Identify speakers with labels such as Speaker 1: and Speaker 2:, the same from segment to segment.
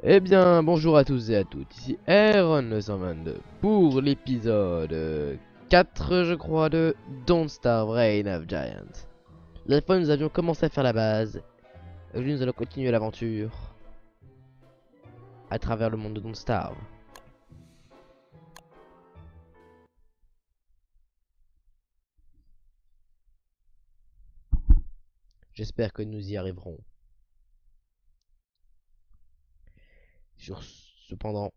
Speaker 1: Eh bien, bonjour à tous et à toutes, ici Aaron922 pour l'épisode 4, je crois, de Don't Starve Reign of Giants. La dernière fois, nous avions commencé à faire la base. Aujourd'hui, nous allons continuer l'aventure à travers le monde de Don't Starve. J'espère que nous y arriverons. Cependant,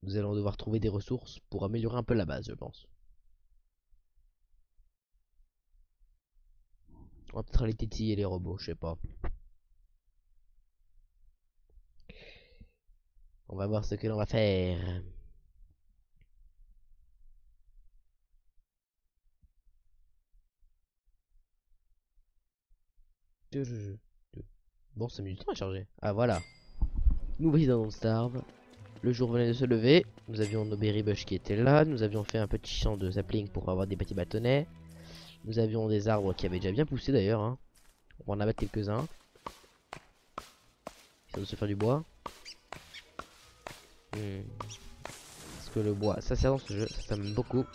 Speaker 1: nous allons devoir trouver des ressources pour améliorer un peu la base, je pense. On va peut-être aller tétiller les robots, je sais pas. On va voir ce que l'on va faire. Bon, ça met du temps à charger. Ah, voilà. Nous voici dans Don't Starve. Le jour venait de se lever. Nous avions nos berry bush qui étaient là. Nous avions fait un petit champ de sapling pour avoir des petits bâtonnets. Nous avions des arbres qui avaient déjà bien poussé d'ailleurs. Hein. On va en abattre quelques-uns. Ça doit se faire du bois. Parce que le bois, ça sert dans ce jeu. Ça m'aime beaucoup.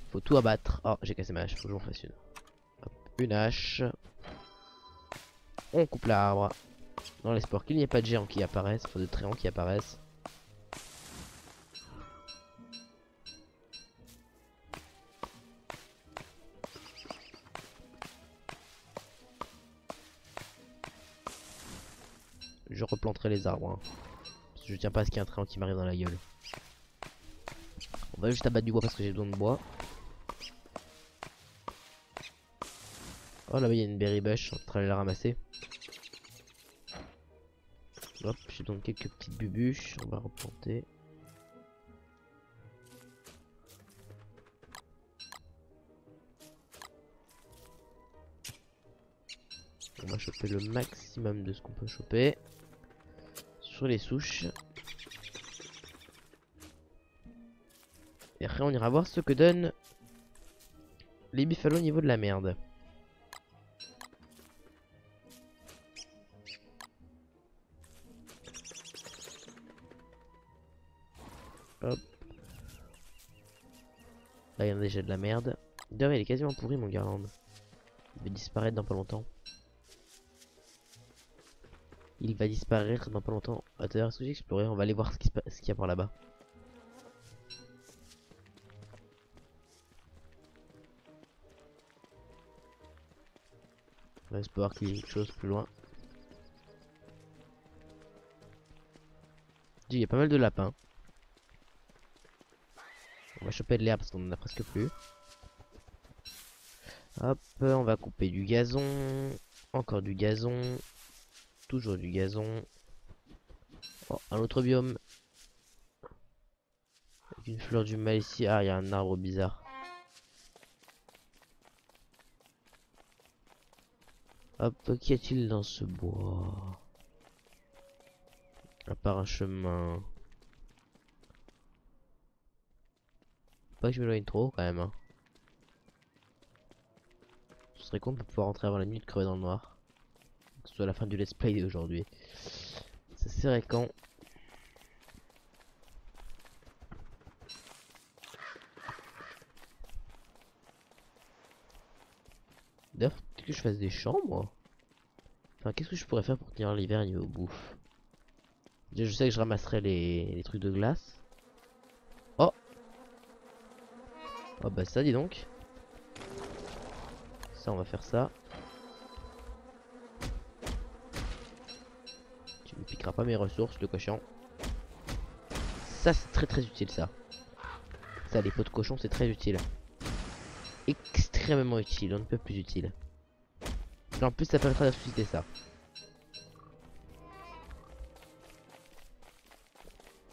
Speaker 1: Faut tout abattre. Oh, j'ai cassé ma hache. Faut que j'en fasse une. Hop, une hache. On coupe l'arbre. Dans l'espoir qu'il n'y ait pas de géants qui apparaissent. Faut de tréants qui apparaissent. Je replanterai les arbres. Hein. Parce que je tiens pas à ce qu'il y ait un tréant qui m'arrive dans la gueule. On va juste abattre du bois parce que j'ai besoin de bois. Oh là-bas il y a une berry bush, on va aller la ramasser. Hop, j'ai donc quelques petites bubuches, on va replanter. On va choper le maximum de ce qu'on peut choper. Sur les souches. Et après on ira voir ce que donnent les buffalo au niveau de la merde. Hop. Là il y en a déjà de la merde. D'ailleurs il est quasiment pourri mon garland. Il va disparaître dans pas longtemps. Il va disparaître dans pas longtemps. Ah, d'ailleurs est-ce que j'ai exploré? On va aller voir ce qu'il y a par là-bas. On va espérer qu'il y ait quelque chose plus loin. Il y a pas mal de lapins. On va choper de l'herbe parce qu'on en a presque plus. Hop, on va couper du gazon. Encore du gazon. Toujours du gazon. Oh, un autre biome. Avec une fleur du mal ici. Ah, il y a un arbre bizarre. Hop, qu'y a-t-il dans ce bois? À part un chemin. Pas que je m'éloigne trop quand même. Hein. Ce serait con de pouvoir rentrer avant la nuit de crever dans le noir. Que ce soit la fin du let's play d'aujourd'hui. Ça serait quand. D'ailleurs, peut-être que je fasse des champs moi. Enfin, qu'est-ce que je pourrais faire pour tenir l'hiver niveau bouffe? Déjà, je sais que je ramasserai les trucs de glace. Oh! Oh bah ça, dis donc. Ça, on va faire ça. Tu ne piqueras pas mes ressources, le cochon. Ça, c'est très très utile, ça. Ça, les pots de cochon, c'est très utile. Extrêmement utile, on ne peut plus utile. Et en plus, ça permettra de ressusciter ça.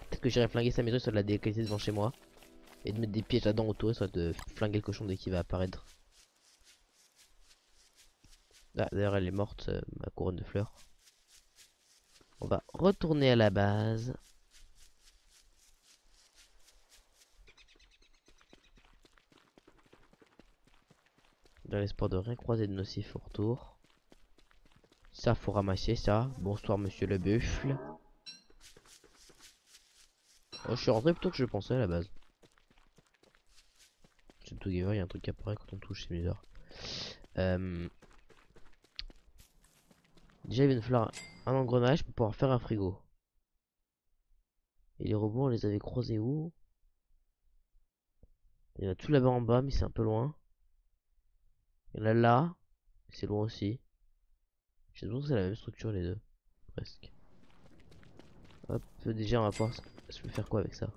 Speaker 1: Peut-être que j'irai flinguer sa maison, soit de la délocaliser devant chez moi. Et de mettre des pièges là-dedans autour, soit de flinguer le cochon dès qu'il va apparaître. Ah, d'ailleurs, elle est morte, ma couronne de fleurs. On va retourner à la base. Dans l'espoir de rien croiser de nocif au retour. Ça, faut ramasser ça. Bonsoir, monsieur le buffle. Oh, je suis rentré plutôt que je pensais à la base. C'est tout gamer, il y a un truc qui apparaît quand on touche, c'est bizarre. Déjà, il va nous falloir un engrenage pour pouvoir faire un frigo. Et les robots, on les avait croisés où? Il y en a tout là-bas en bas, mais c'est un peu loin. Il y en a là, c'est loin aussi. J'ai l'impression que c'est la même structure les deux, presque. Hop, déjà on va pouvoir je peux faire quoi avec ça?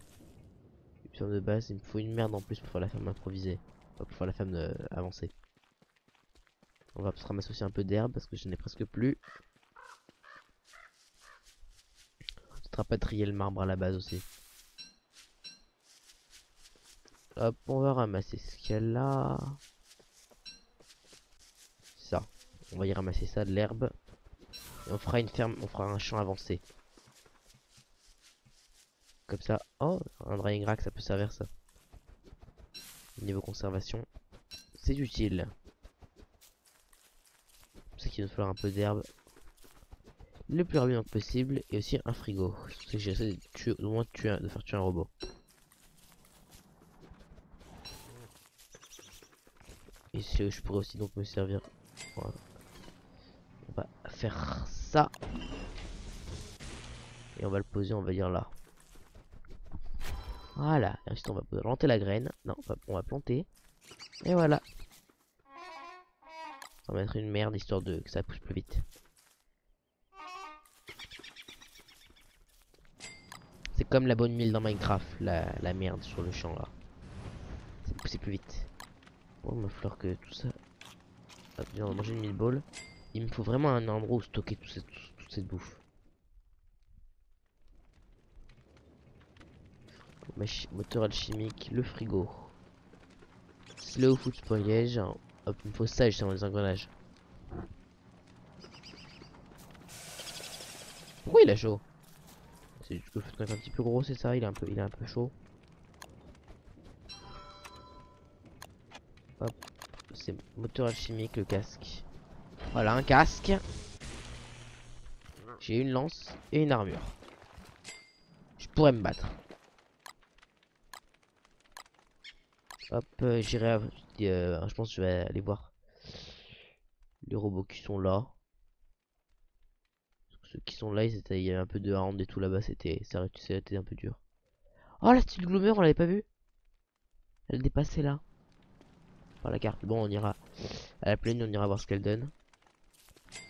Speaker 1: Option de base, il me faut une merde en plus pour faire la ferme improvisée. Pas pour faire la ferme avancée. On va se ramasser aussi un peu d'herbe parce que je n'ai presque plus. On va rapatrier le marbre à la base aussi. Hop, on va ramasser ce qu'il y a là. Ça. On va y ramasser ça, de l'herbe. Et on fera une ferme, on fera un champ avancé. Comme ça. Oh, un drying rack, ça peut servir ça. Niveau conservation, c'est utile. C'est qu'il va nous falloir un peu d'herbe le plus rapidement possible et aussi un frigo. C'est que j'essaie de tuer, au moins de faire tuer un robot. Et je pourrais aussi donc me servir. Voilà. On va faire ça. Et on va le poser, on va dire là. Voilà. Et ensuite on va planter la graine. Non, on va planter. Et voilà. On va mettre une merde histoire de que ça pousse plus vite. C'est comme la bonne mille dans Minecraft, la merde sur le champ là. Ça pousse plus vite. Bon, il va falloir que tout ça. Hop, on va manger une mille ball. Il me faut vraiment un endroit où stocker toute cette bouffe. Moteur alchimique, le frigo. Slow food spoilage. Hop, il me faut ça justement, les engrenages. Pourquoi il a chaud? C'est juste que le feu est un petit peu gros, c'est ça? Il est un peu chaud. Hop, c'est moteur alchimique, le casque. Voilà, un casque. J'ai une lance et une armure. Je pourrais me battre. Hop, j'irai. Je pense que je vais aller voir les robots qui sont là. Ceux qui sont là, il y avait un peu de hand et tout là-bas, ça a été un peu dur. Oh, la style Gloomer, on l'avait pas vu. Elle dépassait là. Par la carte. Bon, on ira à la plaine, on ira voir ce qu'elle donne.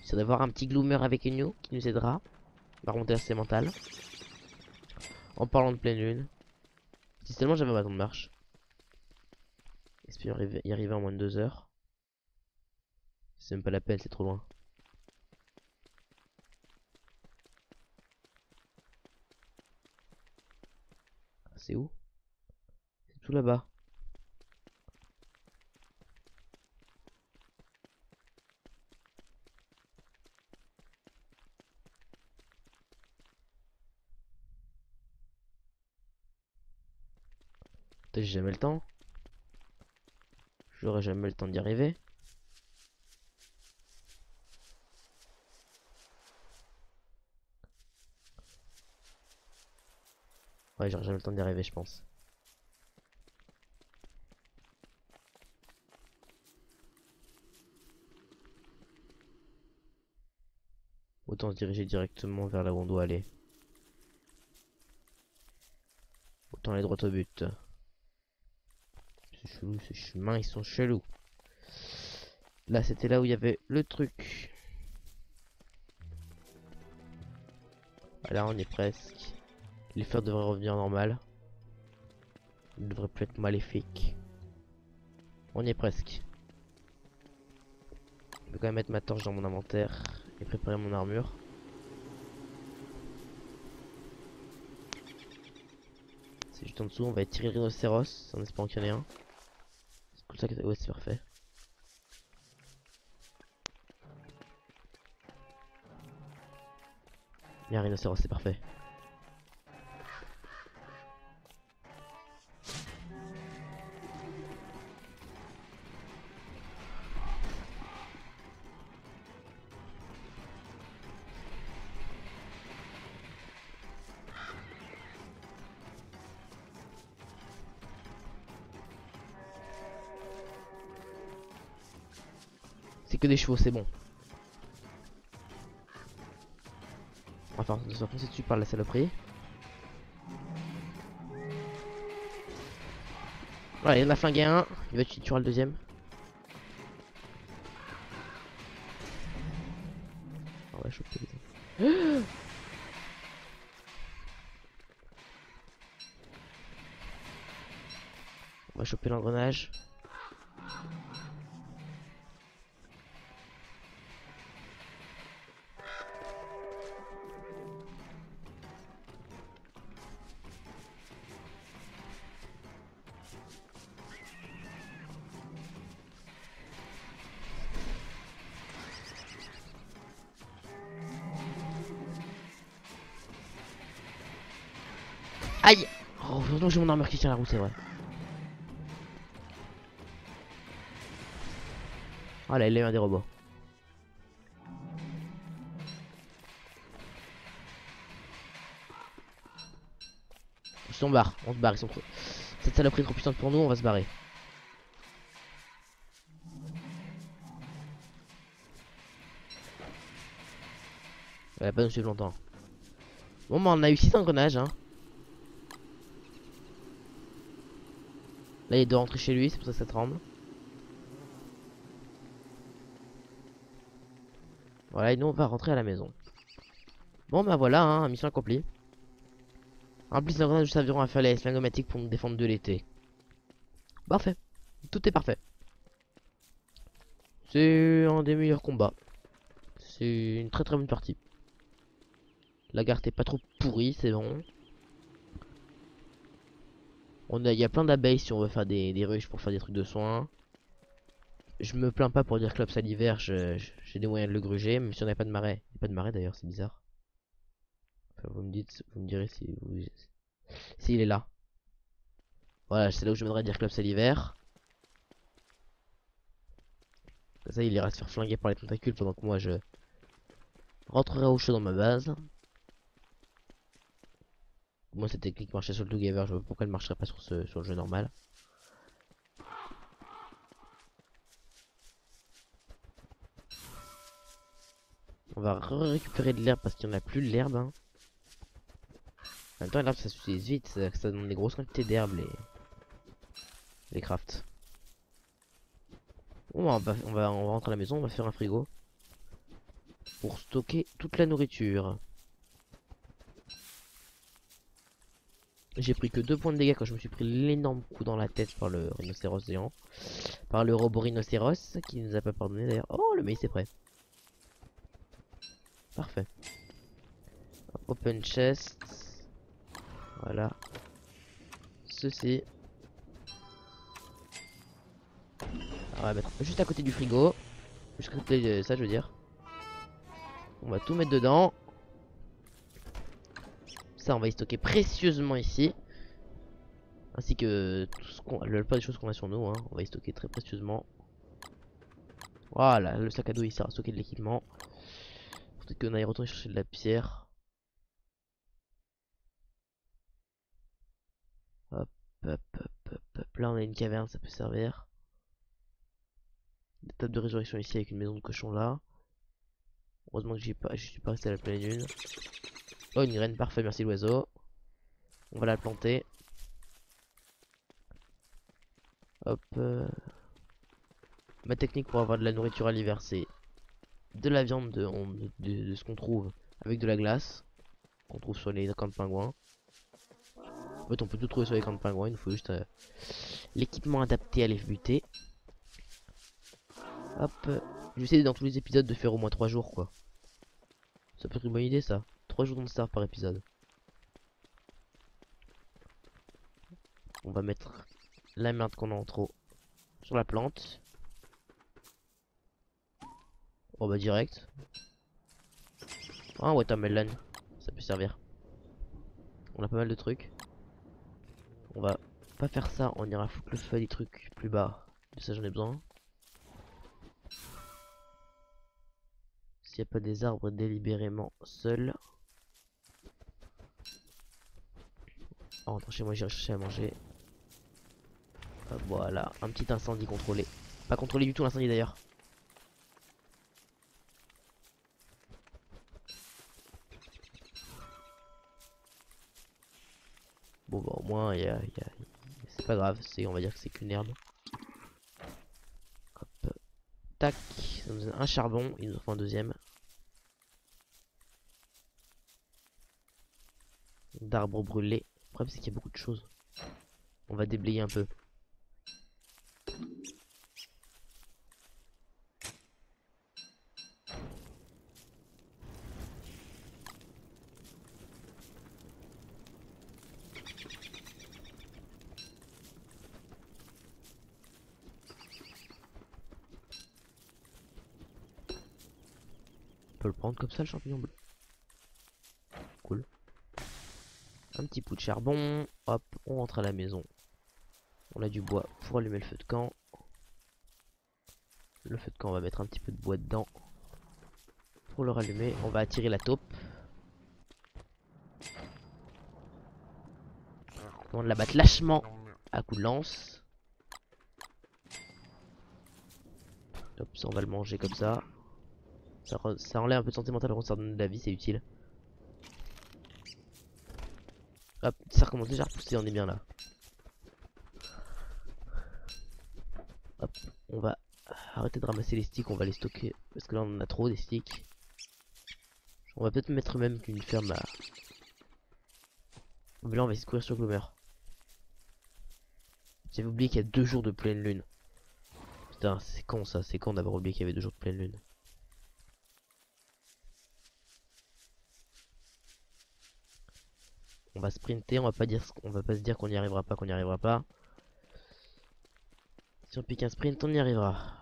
Speaker 1: C'est d'avoir un petit Gloomer avec nous qui nous aidera à remonter assez mental. En parlant de pleine lune. Si seulement j'avais un bâton de marche. Espérons y arriver en moins de 2 heures. C'est même pas la peine, c'est trop loin. C'est où? C'est tout là-bas. J'ai jamais le temps. J'aurai jamais le temps d'y arriver. Ouais, j'aurai jamais le temps d'y arriver, je pense. Autant se diriger directement vers là où on doit aller. Autant aller droit au but. C'est chelou, ces chemins ils sont chelous. Là c'était là où il y avait le truc. Là on est presque. Les fers devraient revenir normal. Il devrait plus être maléfique. On y est presque. Je vais quand même mettre ma torche dans mon inventaire et préparer mon armure. C'est juste en dessous, on va étirer le rhinocéros en espérant qu'il y en ait un. C'est comme ça que... Ouais, c'est parfait. Il y a un rhinocéros, c'est parfait. C'est que des chevaux, c'est bon. Enfin, on se foncer dessus par la saloperie. Voilà, il en a flingué un. Il va tuer le deuxième. On va choper les... On va choper l'engrenage. Aïe! Oh, heureusement que j'ai mon armure qui tient la route, c'est vrai. Ah là, il est un des robots. On se barre, ils sont trop... Cette saloperie est trop puissante pour nous, on va se barrer. Elle va pas nous suivre longtemps. Bon bah on a eu 6 engrenages hein. Là il doit rentrer chez lui, c'est pour ça que ça tremble. Voilà, et nous on va rentrer à la maison. Bon bah voilà, hein, mission accomplie. En plus les engrenages nous serviront à faire les slingomatiques pour nous défendre de l'été. Parfait, tout est parfait. C'est un des meilleurs combats. C'est une très bonne partie. La carte est pas trop pourrie, c'est bon. Il y a plein d'abeilles si on veut faire des ruches pour faire des trucs de soins. Je me plains pas pour dire Clops à l'hiver, j'ai des moyens de le gruger, même si on n'a pas de marais. Il n'y a pas de marais d'ailleurs, c'est bizarre. Enfin, vous me direz si vous... S'il est là. Voilà, c'est là où je voudrais dire Clops à l'hiver. Comme ça, il ira se faire flinguer par les tentacules pendant que moi je rentrerai au chaud dans ma base. Moi, cette technique marchait sur le Together, je vois pas pourquoi elle marcherait pas sur le jeu normal. On va récupérer de l'herbe parce qu'il n'y en a plus de l'herbe. Hein. En même temps, l'herbe ça s'utilise vite, ça donne des grosses quantités d'herbe les crafts. Bon, on va rentrer à la maison, on va faire un frigo pour stocker toute la nourriture. J'ai pris que 2 points de dégâts quand je me suis pris l'énorme coup dans la tête par le rhinocéros géant. Par le robot rhinocéros qui nous a pas pardonné d'ailleurs. Oh, le maïs est prêt. Parfait. Open chest. Voilà. Ceci. On va mettre juste à côté du frigo. Juste à côté de ça, je veux dire. On va tout mettre dedans. Ça, on va y stocker précieusement ici. Ainsi que tout ce qu'on, le pas des choses qu'on a sur nous. Hein. On va y stocker très précieusement. Voilà, le sac à dos il sert à stocker de l'équipement. Peut-être qu'on aille retourner chercher de la pierre. Hop, hop, hop, hop, hop. Là, on a une caverne, ça peut servir. Des tables de résurrection ici avec une maison de cochon là. Heureusement que je suis pas resté à la pleine lune. Oh, une graine, parfait, merci l'oiseau. On va la planter. Hop. Ma technique pour avoir de la nourriture à l'hiver, c'est de la viande de ce qu'on trouve avec de la glace qu'on trouve sur les camps de pingouins. En fait, on peut tout trouver sur les camps de pingouins, il nous faut juste l'équipement adapté à les buter. Hop. J'essaie dans tous les épisodes de faire au moins 3 jours quoi. Ça peut être une bonne idée ça. 3 jours de star par épisode. On va mettre la merde qu'on a en trop sur la plante. Oh bah direct. Ah watermelon, ça peut servir. On a pas mal de trucs. On va pas faire ça, on ira foutre le feu des trucs plus bas. De ça j'en ai besoin. S'il n'y a pas des arbres délibérément seuls. En rentrant chez moi, j'irai chercher à manger. Voilà, un petit incendie contrôlé. Pas contrôlé du tout l'incendie d'ailleurs. Bon bah au moins c'est pas grave, on va dire que c'est qu'une herbe. Hop. Tac, ça nous donne un charbon, il nous en faut un deuxième. D'arbres brûlés. Le problème c'est qu'il y a beaucoup de choses. On va déblayer un peu. On peut le prendre comme ça le champignon bleu. Cool. Un petit pot de charbon. Hop, on rentre à la maison. On a du bois pour allumer le feu de camp. Le feu de camp, on va mettre un petit peu de bois dedans. Pour le rallumer, on va attirer la taupe. On la batte lâchement à coups de lance. Hop, ça on va le manger comme ça. Ça enlève un peu de santé mentale, ça donne de la vie, c'est utile. Hop, ça recommence déjà à repousser, on est bien là. Hop, on va arrêter de ramasser les sticks, on va les stocker. Parce que là on en a trop des sticks. On va peut-être mettre même qu'une ferme à... Mais là on va essayer de courir sur Gloomer. J'avais oublié qu'il y a 2 jours de pleine lune. Putain, c'est con ça, c'est con d'avoir oublié qu'il y avait 2 jours de pleine lune. On va sprinter, on va pas se dire qu'on n'y arrivera pas, Si on pique un sprint, on y arrivera.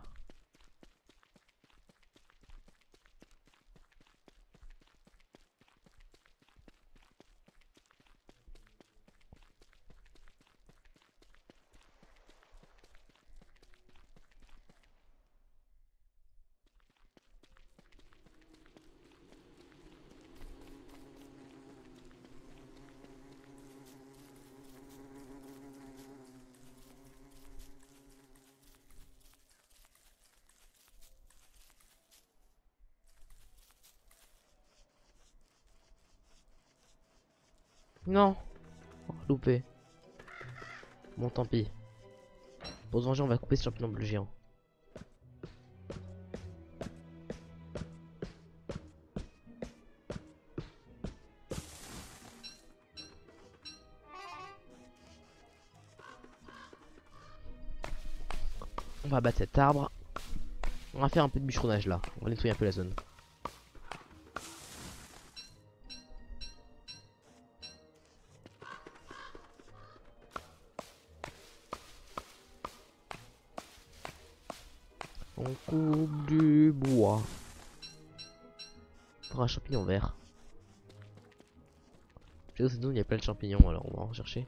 Speaker 1: Non, oh, loupé. Bon, tant pis. Pour se venger, on va couper ce champignon bleu géant. On va abattre cet arbre. On va faire un peu de bûcheronnage là. On va nettoyer un peu la zone. On coupe du bois. Pour un champignon vert. Je sais que cette zone il y a plein de champignons, alors on va en chercher.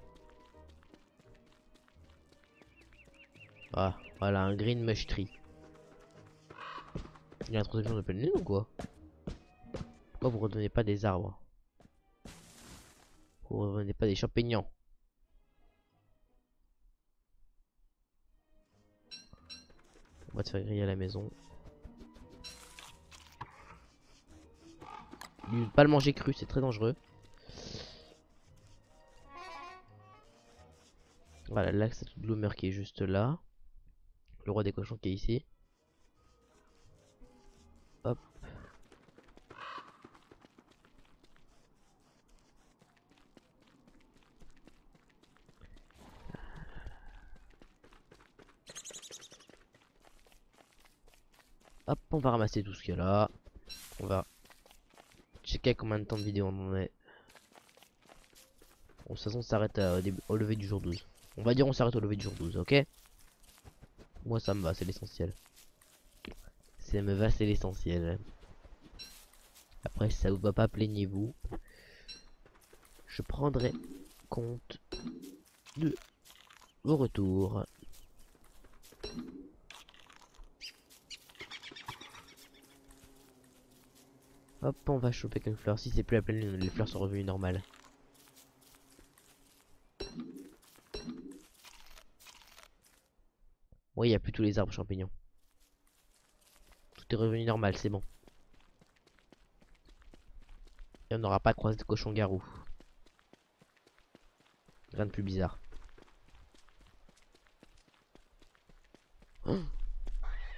Speaker 1: Ah, voilà un green mush tree. Il y a l'introduction de pleine lune ou quoi? Pourquoi vous redonnez pas des arbres? Vous redonnez pas des champignons? On va te faire griller à la maison. Ne pas le manger cru, c'est très dangereux. Voilà, là c'est le Gloomer qui est juste là. Le roi des cochons qui est ici. Hop. Hop, on va ramasser tout ce qu'il y a là. On va checker combien de temps de vidéo on en est. Bon, de toute façon, on s'arrête au lever du jour 12. On va dire on s'arrête au lever du jour 12, ok? Moi ça me va, c'est l'essentiel. Ça me va, c'est l'essentiel. Après, si ça vous va pas, plaignez-vous. Je prendrai compte de vos retours. Hop, on va choper quelques fleurs. Si c'est plus la pleine lune, les fleurs sont revenues normales. Oui, il n'y a plus tous les arbres champignons. Tout est revenu normal, c'est bon. Et on n'aura pas croisé de cochon-garou. Rien de plus bizarre. Oh,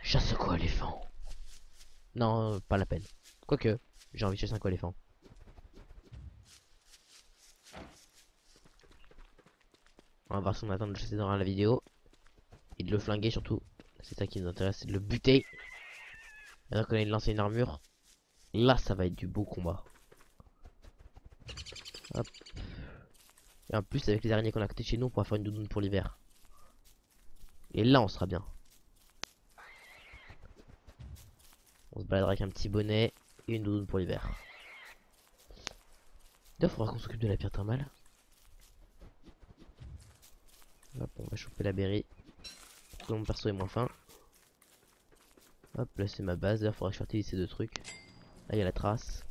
Speaker 1: chasse quoi éléphant? Non, pas la peine. Quoique, j'ai envie de chasser un coéléphant. On va voir si on attend de le chasser dans la vidéo. Et de le flinguer surtout. C'est ça qui nous intéresse, c'est de le buter. Maintenant qu'on a lancé une armure, là ça va être du beau combat. Hop. Et en plus avec les araignées qu'on a à côté de chez nous, on pourra faire une doudoune pour l'hiver. Et là on sera bien. On se baladera avec un petit bonnet et une doudoune pour l'hiver. D'ailleurs faudra qu'on s'occupe de la pierre thermale. Hop, on va choper la berry. Pour que mon perso est moins fin. Hop, là c'est ma base. D'ailleurs faudra que je fertilise ces deux trucs. Là il y a la trace.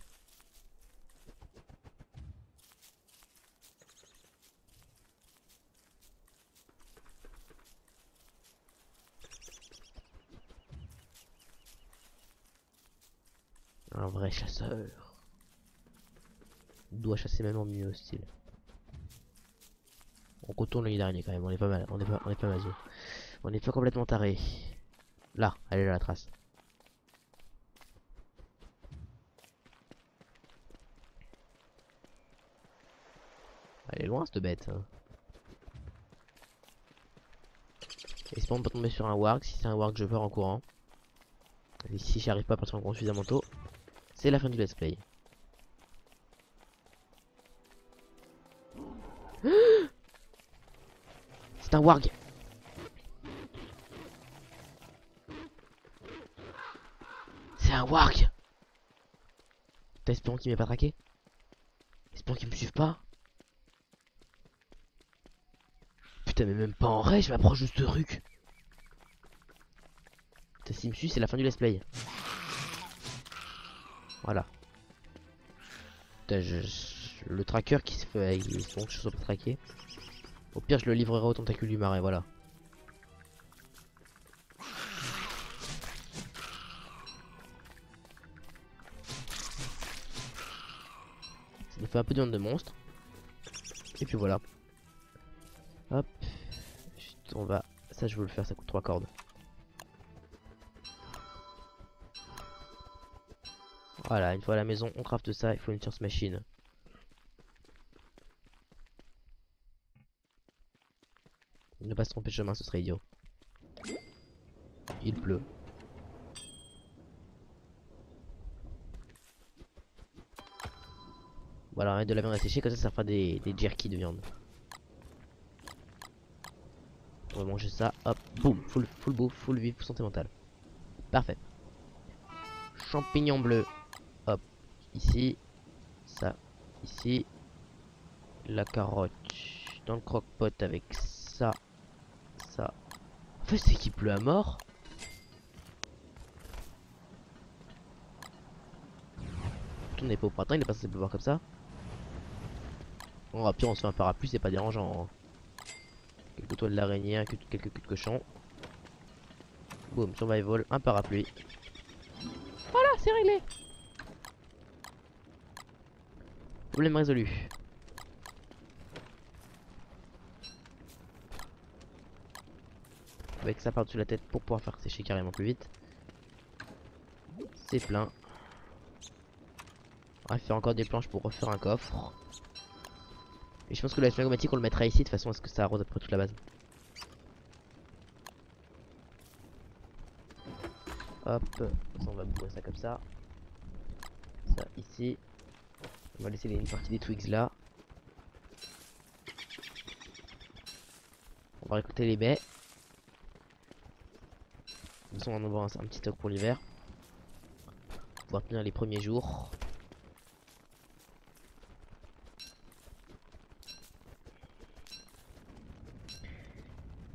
Speaker 1: Un vrai chasseur. Il doit chasser même en milieu hostile. On contourne le nid d'araignée quand même, on est pas mal, on est pas maso. On est pas complètement taré. Là, elle est là la trace. Elle est loin cette bête. Hein. Espérons de pas tomber sur un warg. Si c'est un warg, je pars en courant. Et si j'y arrive pas parce qu'on prend suffisamment tôt, c'est la fin du let's play. C'est un warg. C'est un warg. T'as espérons qu'il m'ait pas traqué. Espérons qu'il me suive pas. Putain mais même pas en vrai, je m'approche de ce truc. Putain s'il me suit c'est la fin du let's play. Voilà. Putain, le tracker qui se fait, il faut que je sois pas traqué. Au pire je le livrerai au tentacule du marais, voilà. Ça nous fait un peu de viande de monstre. Et puis voilà. Hop. Chut, on va. Ça je veux le faire, ça coûte 3 cordes. Voilà, une fois à la maison, on craft ça, il faut une source machine. Ne pas se tromper de chemin, ce serait idiot. Il pleut. Voilà, arrête de la viande à sécher, comme ça fera des jerky de viande. On va manger ça, hop, boum, full bouffe, full vie, santé mentale. Parfait. Champignons bleus, hop, ici, ça, ici. La carotte dans le croque-pot avec ça, ça. En fait, c'est qu'il pleut à mort. On n'est pas au printemps, il est pas censé pleuvoir comme ça. Bon, pire, on se fait un parapluie, c'est pas dérangeant. Hein. Quelques toiles d'araignée, quelques culs de cochon. Boum, survival, un parapluie. Voilà, c'est réglé. Problème résolu. Avec ça par-dessus la tête pour pouvoir faire sécher carrément plus vite. C'est plein. On va faire encore des planches pour refaire un coffre. Et je pense que la phlégomatique on le mettra ici de façon à ce que ça arrose après toute la base. Hop, on va bourrer ça comme ça. Ça ici. On va laisser une partie des twigs là. On va récolter les baies. De toute façon on va en avoir un petit stock pour l'hiver. Pour pouvoir tenir les premiers jours.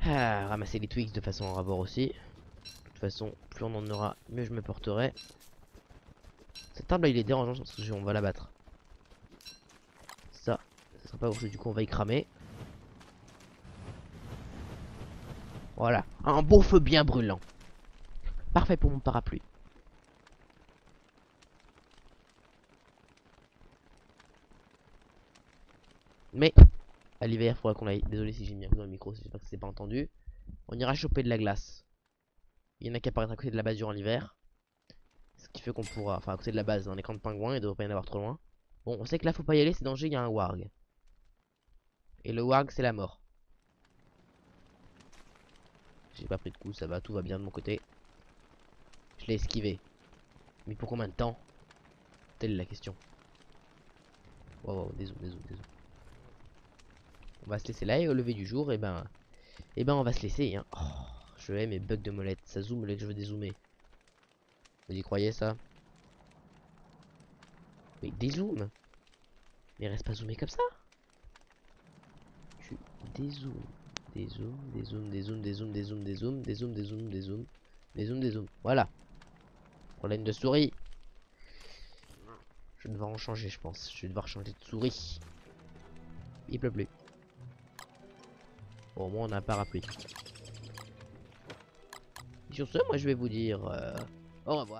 Speaker 1: Ah, ramasser les twigs de façon à en avoir aussi. De toute façon, plus on en aura, mieux je me porterai. Cet arbre là il est dérangeant parce que on va l'abattre. Ça sera pas grand-chose, du coup on va y cramer. Voilà, un beau feu bien brûlant. Parfait pour mon parapluie. Mais, À l'hiver, il faudra qu'on aille. Désolé si j'ai mis un coup dans le micro, j'espère que c'est pas entendu. On ira choper de la glace. Il y en a qui apparaissent à côté de la base durant l'hiver. Ce qui fait qu'on pourra. Enfin, à côté de la base, dans les camps de pingouins, il devrait pas y en avoir trop loin. Bon, on sait que là, faut pas y aller, c'est danger, il y a un warg. Et le warg, c'est la mort. J'ai pas pris de coup, ça va, tout va bien de mon côté. Je l'ai esquivé. Mais pour combien de temps? Telle est la question. Wow, désolé, désolé. On va se laisser là et au lever du jour, et ben on va se laisser. Hein. Oh, je hais mes bugs de molette, ça zoome là que je veux dézoomer. Vous y croyez ça? Mais dézoome. Mais reste pas zoomé comme ça. Tu dézoomes, dézoome, dézoome, dézoome, dézoome, dézoome, dézoome, dézoome, dézoome, dézoome, dézoome, dézoome. Voilà. Problème de souris. Je vais devoir en changer, je pense. Je vais devoir changer de souris. Il pleut plus. Bon, au moins on a un parapluie. Et sur ce, moi je vais vous dire au revoir.